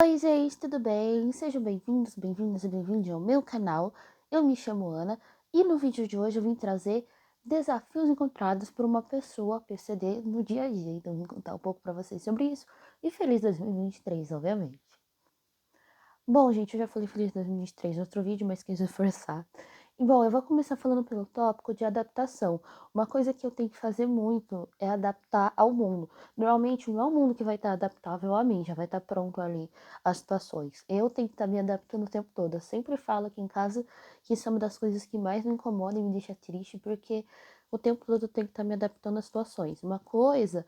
Oi, gente, tudo bem? Sejam bem-vindos, bem-vindas e bem-vindos ao meu canal. Eu me chamo Ana e no vídeo de hoje eu vim trazer desafios encontrados por uma pessoa PCD no dia a dia. Então, eu vim contar um pouco para vocês sobre isso e feliz 2023, obviamente. Bom, gente, eu já falei feliz 2023 no outro vídeo, mas quis reforçar. E, bom, eu vou começar falando pelo tópico de adaptação. Uma coisa que eu tenho que fazer muito é adaptar ao mundo. Normalmente não é o mundo que vai estar adaptável a mim, já vai estar pronto ali as situações. Eu tenho que estar me adaptando o tempo todo. Eu sempre falo aqui em casa que isso é uma das coisas que mais me incomoda e me deixa triste, porque o tempo todo eu tenho que estar me adaptando às situações. Uma coisa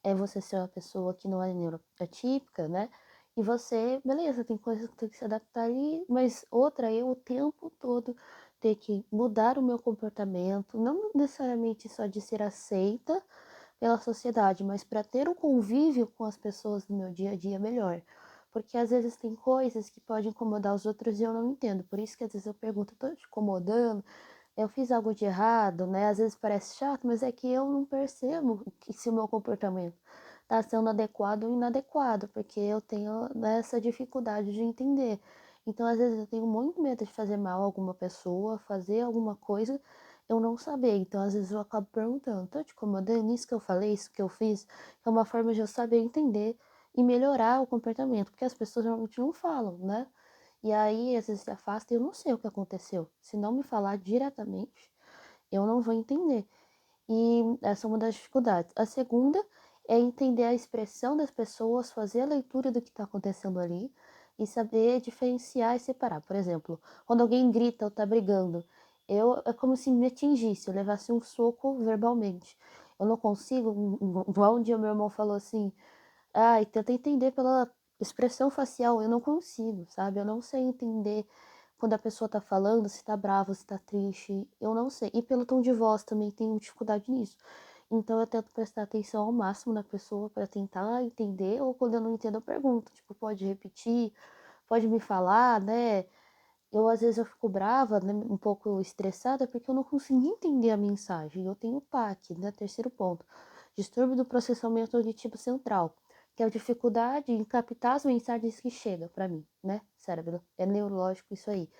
é você ser uma pessoa que não é neuroatípica, né? E você, beleza, tem coisas que tem que se adaptar ali, mas outra, eu o tempo todo ter que mudar o meu comportamento, não necessariamente só de ser aceita pela sociedade, mas para ter um convívio com as pessoas do meu dia a dia melhor. Porque às vezes tem coisas que podem incomodar os outros e eu não entendo. Por isso que às vezes eu pergunto, tô te incomodando? Eu fiz algo de errado, né? Às vezes parece chato, mas é que eu não percebo que se o meu comportamento está sendo adequado ou inadequado, porque eu tenho, né, essa dificuldade de entender. Então, às vezes, eu tenho muito medo de fazer mal a alguma pessoa, fazer alguma coisa, eu não saber. Então, às vezes, eu acabo perguntando, tô te incomodando? Isso que eu falei, isso que eu fiz, é uma forma de eu saber entender e melhorar o comportamento, porque as pessoas realmente não falam, né? E aí, às vezes, se afasta e eu não sei o que aconteceu. Se não me falar diretamente, eu não vou entender. E essa é uma das dificuldades. A segunda é entender a expressão das pessoas, fazer a leitura do que está acontecendo ali e saber diferenciar e separar. Por exemplo, quando alguém grita ou está brigando, é como se me atingisse, eu levasse um soco verbalmente. Eu não consigo, igual um dia meu irmão falou assim, e tenta entender pela expressão facial, eu não consigo, sabe? Eu não sei entender quando a pessoa tá falando, se tá brava, se tá triste, eu não sei. E pelo tom de voz também tenho dificuldade nisso. Então eu tento prestar atenção ao máximo na pessoa para tentar entender, ou quando eu não entendo, eu pergunto, tipo, pode repetir, pode me falar, né? Eu às vezes eu fico brava, né, um pouco estressada, porque eu não consegui entender a mensagem. Eu tenho PAC, né? Terceiro ponto, distúrbio do processamento auditivo central, que é a dificuldade em captar as mensagens que chegam para mim, né? Cérebro, é neurológico isso aí.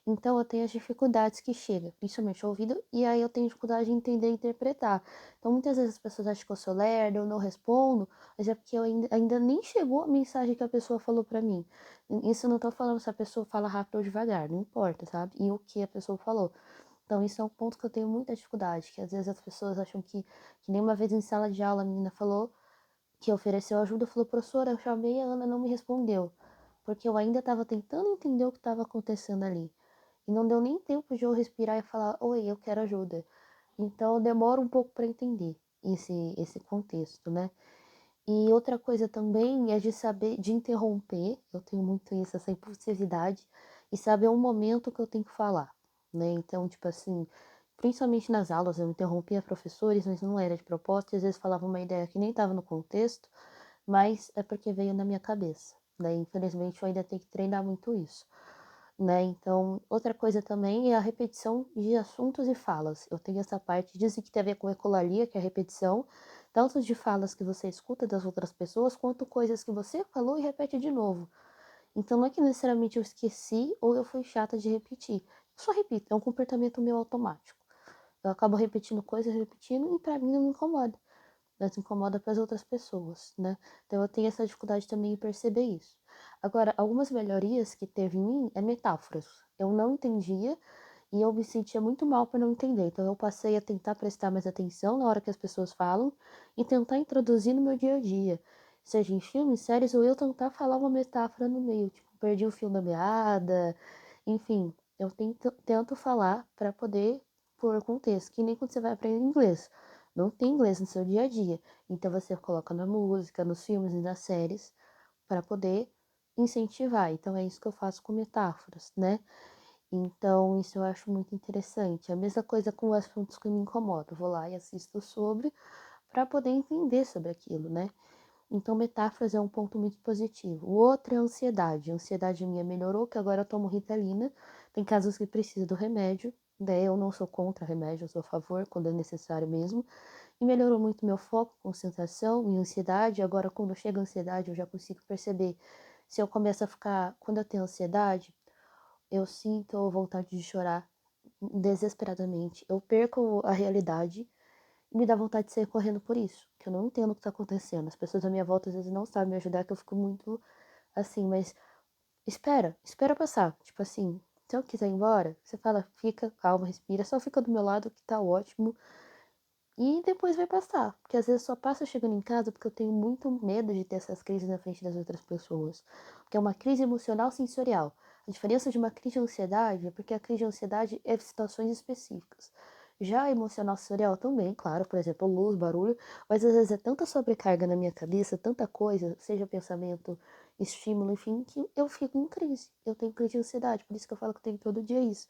Então eu tenho as dificuldades que chegam, principalmente ao ouvido, e aí eu tenho dificuldade de entender e interpretar. Então muitas vezes as pessoas acham que eu sou lerda, eu não respondo, mas é porque eu ainda nem chegou a mensagem que a pessoa falou para mim. Isso eu não tô falando se a pessoa fala rápido ou devagar, não importa, sabe? E o que a pessoa falou. Então isso é um ponto que eu tenho muita dificuldade, que às vezes as pessoas acham que nem uma vez em sala de aula a menina falou que ofereceu ajuda, falou, professora, eu chamei a Ana, não me respondeu, porque eu ainda estava tentando entender o que estava acontecendo ali. E não deu nem tempo de eu respirar e falar, oi, eu quero ajuda. Então demora um pouco para entender esse contexto, né? E outra coisa também é de saber, de interromper, eu tenho muito isso, essa impulsividade, e saber o momento que eu tenho que falar, né? Então, tipo assim, principalmente nas aulas, eu interrompia professores, mas não era de propósito, e às vezes falava uma ideia que nem estava no contexto, mas é porque veio na minha cabeça, né? Infelizmente, eu ainda tenho que treinar muito isso, né? Então, outra coisa também é a repetição de assuntos e falas. Eu tenho essa parte, dizem que tem a ver com ecolalia, que é a repetição, tanto de falas que você escuta das outras pessoas, quanto coisas que você falou e repete de novo. Então, não é que necessariamente eu esqueci ou eu fui chata de repetir. Eu só repito, é um comportamento meu automático. Eu acabo repetindo coisas, repetindo, e pra mim não me incomoda, mas incomoda para as outras pessoas, né? Então eu tenho essa dificuldade também em perceber isso. Agora, algumas melhorias que teve em mim é metáforas. Eu não entendia e eu me sentia muito mal por não entender. Então eu passei a tentar prestar mais atenção na hora que as pessoas falam e tentar introduzir no meu dia a dia, seja em filmes, séries, ou eu tentar falar uma metáfora no meio, tipo, perdi o fio da meada, enfim, eu tento falar para poder pôr contexto, que nem quando você vai aprender inglês. Não tem inglês no seu dia a dia. Então você coloca na música, nos filmes e nas séries para poder incentivar. Então é isso que eu faço com metáforas, né? Então isso eu acho muito interessante. A mesma coisa com assuntos que me incomodam. Eu vou lá e assisto sobre para poder entender sobre aquilo, né? Então metáforas é um ponto muito positivo. O outro é a ansiedade. A ansiedade minha melhorou, que agora eu tomo Ritalina. Tem casos que precisa do remédio, né? Eu não sou contra remédio, eu sou a favor quando é necessário mesmo. E melhorou muito meu foco, concentração, minha ansiedade. Agora, quando chega a ansiedade, eu já consigo perceber Se eu começo a ficar, quando eu tenho ansiedade, eu sinto vontade de chorar desesperadamente. Eu perco a realidade e me dá vontade de sair correndo por isso, que eu não entendo o que tá acontecendo. As pessoas à minha volta às vezes não sabem me ajudar, que eu fico muito assim, mas espera passar. Tipo assim, se eu quiser ir embora, você fala, fica, calma, respira, só fica do meu lado que tá ótimo. E depois vai passar. Porque às vezes só passa chegando em casa porque eu tenho muito medo de ter essas crises na frente das outras pessoas. Porque é uma crise emocional sensorial. A diferença de uma crise de ansiedade é porque a crise de ansiedade é de situações específicas. Já a emocional sensorial também, claro, por exemplo, luz, barulho, mas às vezes é tanta sobrecarga na minha cabeça, tanta coisa, seja pensamento, estímulo, enfim, que eu fico em crise. Eu tenho crise de ansiedade, por isso que eu falo que eu tenho todo dia isso.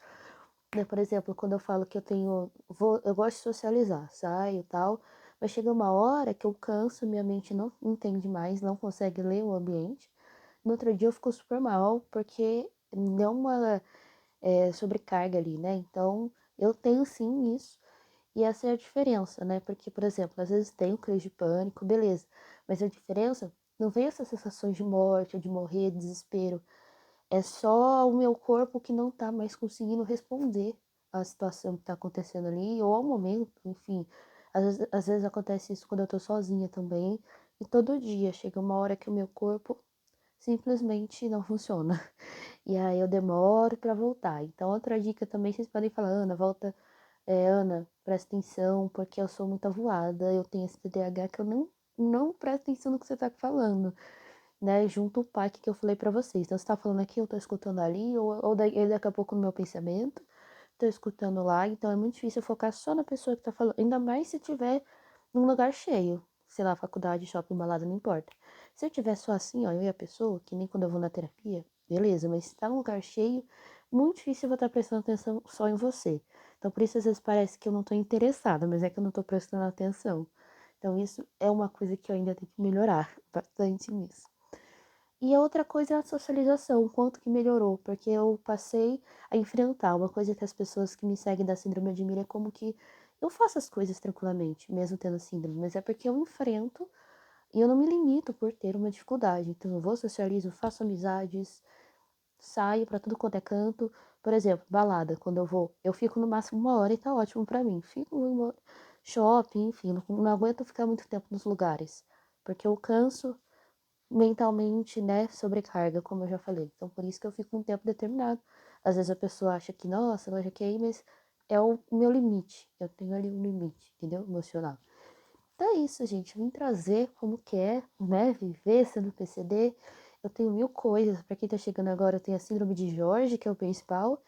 Né, por exemplo, quando eu falo que eu gosto de socializar, saio e tal, mas chega uma hora que eu canso, minha mente não entende mais, não consegue ler o ambiente. No outro dia eu fico super mal, porque deu uma sobrecarga ali, né? Então, eu tenho sim isso, e essa é a diferença, né? Porque, por exemplo, às vezes tenho crise de pânico, beleza, mas a diferença não vem essas sensações de morte, de morrer, desespero. É só o meu corpo que não tá mais conseguindo responder à situação que tá acontecendo ali, ou ao momento, enfim. Às vezes acontece isso quando eu tô sozinha também. E todo dia chega uma hora que o meu corpo simplesmente não funciona. E aí eu demoro pra voltar. Então, outra dica também, vocês podem falar, Ana, volta. Ana, presta atenção, porque eu sou muito avoada, eu tenho esse TDAH que eu não presto atenção no que você tá falando, né, junto o pack que eu falei pra vocês. Então, você tá falando aqui, eu tô escutando ali, ou daqui a pouco no meu pensamento, tô escutando lá. Então, é muito difícil eu focar só na pessoa que tá falando, ainda mais se tiver num lugar cheio, sei lá, faculdade, shopping, balada, não importa. Se eu tiver só assim, ó, eu e a pessoa, que nem quando eu vou na terapia, beleza, mas se tá num lugar cheio, muito difícil eu vou estar prestando atenção só em você. Então, por isso, às vezes parece que eu não tô interessada, mas é que eu não tô prestando atenção. Então, isso é uma coisa que eu ainda tenho que melhorar bastante nisso. E a outra coisa é a socialização, o quanto que melhorou, porque eu passei a enfrentar uma coisa que as pessoas que me seguem da síndrome admiram é como que eu faço as coisas tranquilamente, mesmo tendo síndrome, mas é porque eu enfrento e eu não me limito por ter uma dificuldade. Então eu vou, socializo, faço amizades, saio pra tudo quanto é canto. Por exemplo, balada, quando eu vou, eu fico no máximo 1 hora e tá ótimo pra mim. Fico no shopping, enfim, não aguento ficar muito tempo nos lugares, porque eu canso mentalmente, né, sobrecarga, como eu já falei. Então, por isso que eu fico um tempo determinado. Às vezes a pessoa acha que, nossa, ela já quer ir, mas é o meu limite. Eu tenho ali um limite, entendeu? Emocional. Então é isso, gente. Eu vim trazer como que é, né, viver sendo PCD. Eu tenho mil coisas. Pra quem tá chegando agora, eu tenho a síndrome de Jorge, que é o principal.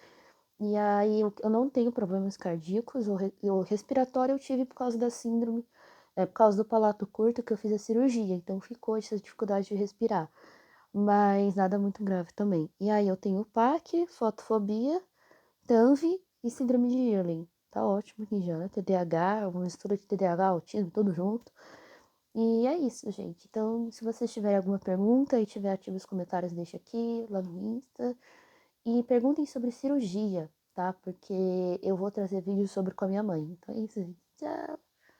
E aí eu não tenho problemas cardíacos. O respiratório eu tive por causa da síndrome, por causa do palato curto que eu fiz a cirurgia. Então ficou essa dificuldade de respirar, mas nada muito grave também. E aí eu tenho PAC, fotofobia, TANV e síndrome de Irlen. Tá ótimo aqui já, né? TDAH, uma mistura de TDAH, autismo, tudo junto. E é isso, gente. Então, se vocês tiverem alguma pergunta e tiver ativo os comentários, deixa aqui, lá no Insta. E perguntem sobre cirurgia, tá? Porque eu vou trazer vídeos sobre com a minha mãe. Então é isso, gente. Tchau!